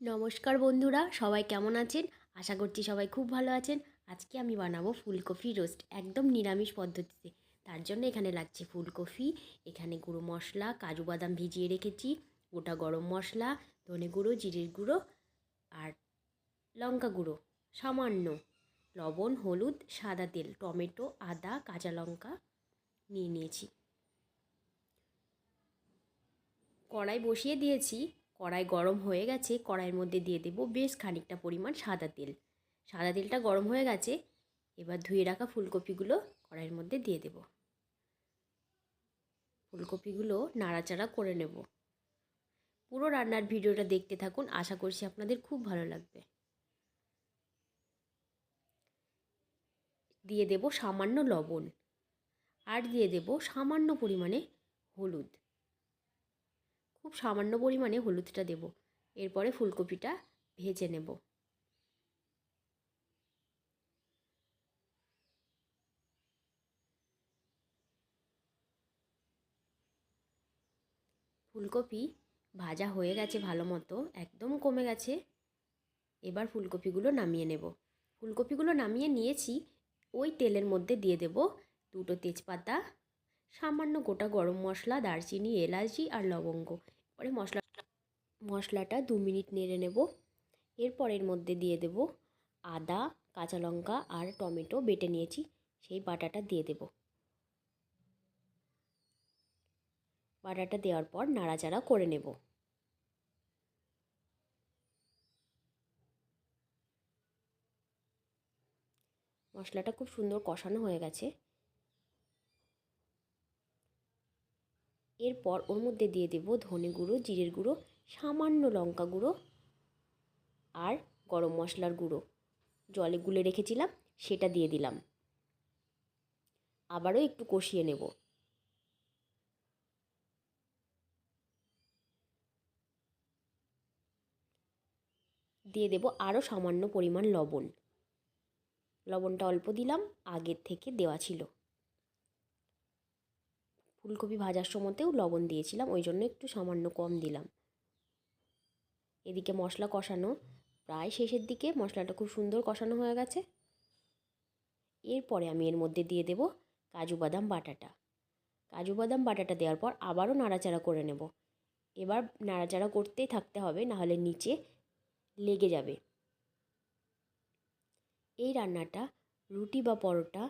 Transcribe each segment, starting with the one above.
নমস্কার বন্ধুরা, সবাই কেমন আছেন? আশা করছি সবাই খুব ভালো আছেন। আজকে আমি বানাবো ফুলকপি রোস্ট একদম নিরামিষ পদ্ধতিতে। তার জন্য এখানে লাগছে ফুলকপি, এখানে গুঁড়ো মশলা, কাজু বাদাম ভিজিয়ে রেখেছি, গোটা গরম মশলা, ধনে গুঁড়ো, জিরের গুঁড়ো আর লঙ্কা গুঁড়ো, সামান্য লবণ, হলুদ, সাদা তেল, টমেটো, আদা, কাঁচা লঙ্কা নিয়ে নিয়েছি। কড়াই বসিয়ে দিয়েছি, কড়াই গরম হয়ে গেছে। কড়াইয়ের মধ্যে দিয়ে দেব বেশ খানিকটা পরিমাণ সাদা তেল। সাদা তেলটা গরম হয়ে গেছে, এবার ধুয়ে রাখা ফুলকপিগুলো কড়াইয়ের মধ্যে দিয়ে দেব। ফুলকপিগুলো নাড়াচাড়া করে নেব। পুরো রান্নার ভিডিওটা দেখতে থাকুন, আশা করছি আপনাদের খুব ভালো লাগবে। দিয়ে দেব সামান্য লবণ আর দিয়ে দেব সামান্য পরিমাণে হলুদ। খুব সামান্য পরিমাণে হলুদটা দেব। এরপরে ফুলকপিটা ভেজে নেব। ফুলকপি ভাজা হয়ে গেছে ভালো মতো, একদম কমে গেছে। এবার ফুলকপিগুলো নামিয়ে নেব। ফুলকপিগুলো নামিয়ে নিয়েছি। ওই তেলের মধ্যে দিয়ে দেব দুটো তেজপাতা, সামান্য গোটা গরম মশলা, দারচিনি, এলাচি আর লবঙ্গ। পরে মশলাটা 2 মিনিট নেড়ে নেব। এরপর এর মধ্যে দিয়ে দেব আদা, কাঁচা লঙ্কা আর টমেটো বেটে নিয়েছি, সেই বাটাটা দিয়ে দেব। বাটাটা দেওয়ার পর নাড়াচাড়া করে নেব। মশলাটা খুব সুন্দর কষানো হয়ে গেছে। এরপর ওর মধ্যে দিয়ে দেব ধনে গুঁড়ো, জিরের গুঁড়ো, সামান্য লঙ্কা গুঁড়ো আর গরম মশলার গুঁড়ো। জলে গুলে রেখেছিলাম, সেটা দিয়ে দিলাম। আবারও একটু কষিয়ে নেব। দিয়ে দেব আরও সামান্য পরিমাণ লবণ। লবণটা অল্প দিলাম, আগের থেকে দেওয়া ছিল। ফুলকপি ভাজার সময়তেও লবণ দিয়েছিলাম, ওই জন্য একটু সামান্য কম দিলাম। এদিকে মশলা কষানো প্রায় শেষের দিকে, মশলাটা খুব সুন্দর কষানো হয়ে গেছে। এরপরে আমি এর মধ্যে দিয়ে দেব কাজু বাদাম বাটাটা। কাজু বাদাম বাটাটা দেওয়ার পর আবারও নাড়াচাড়া করে নেব। এবার নাড়াচাড়া করতেই থাকতে হবে, নাহলে নিচে লেগে যাবে। এই রান্নাটা রুটি বা পরোটা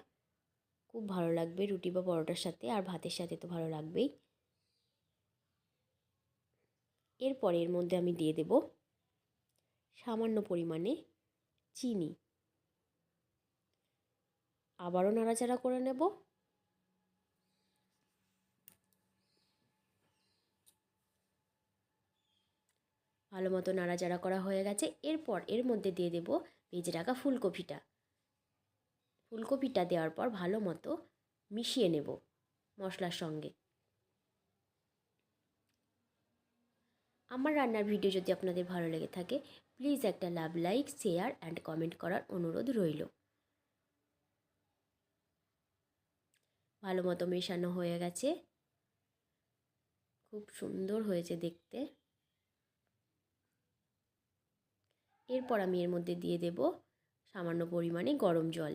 খুব ভালো লাগবে, রুটি বা পরোটার সাথে, আর ভাতের সাথে তো ভালো লাগবেই। এরপর এর মধ্যে আমি দিয়ে দেব সামান্য পরিমাণে চিনি। আবারও নাড়াচাড়া করে নেব। ভালো মতো নাড়াচাড়া করা হয়ে গেছে। এরপর এর মধ্যে দিয়ে দেব ভেজে রাখা ফুলকপিটা। ফুলকপিটা দেওয়ার পর ভালো মতো মিশিয়ে নেব মশলার সঙ্গে। আমার রান্নার ভিডিও যদি আপনাদের ভালো লেগে থাকে, প্লিজ একটা লাভ, লাইক, শেয়ার অ্যান্ড কমেন্ট করার অনুরোধ রইল। ভালো মতো মেশানো হয়ে গেছে, খুব সুন্দর হয়েছে দেখতে। এরপর আমি এর মধ্যে দিয়ে দেব সামান্য পরিমাণে গরম জল।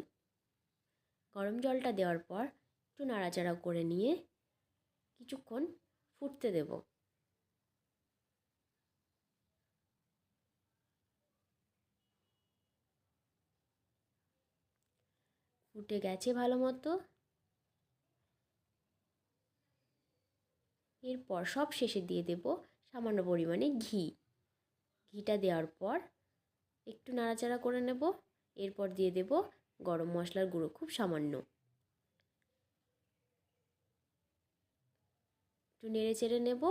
গরম জলটা দেওয়ার পর একটু নাড়াচাড়া করে নিয়ে কিছুক্ষণ ফুটতে দেব। ফুটে গেছে ভালো মতো। এরপর সব শেষে দিয়ে দেব সামান্য পরিমাণে ঘি। ঘিটা দেওয়ার পর একটু নাড়াচাড়া করে নেব। এরপর দিয়ে দেব গরম মশলার গুঁড়ো, খুব সামান্য। একটু নেড়ে চেড়ে নেব।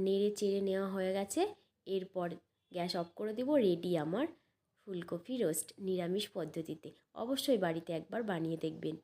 নেড়ে চেড়ে নেওয়া হয়ে গেছে। এরপর গ্যাস অফ করে দেব। রেডি আমার ফুলকপি রোস্ট নিরামিষ পদ্ধতিতে। অবশ্যই বাড়িতে একবার বানিয়ে দেখবেন।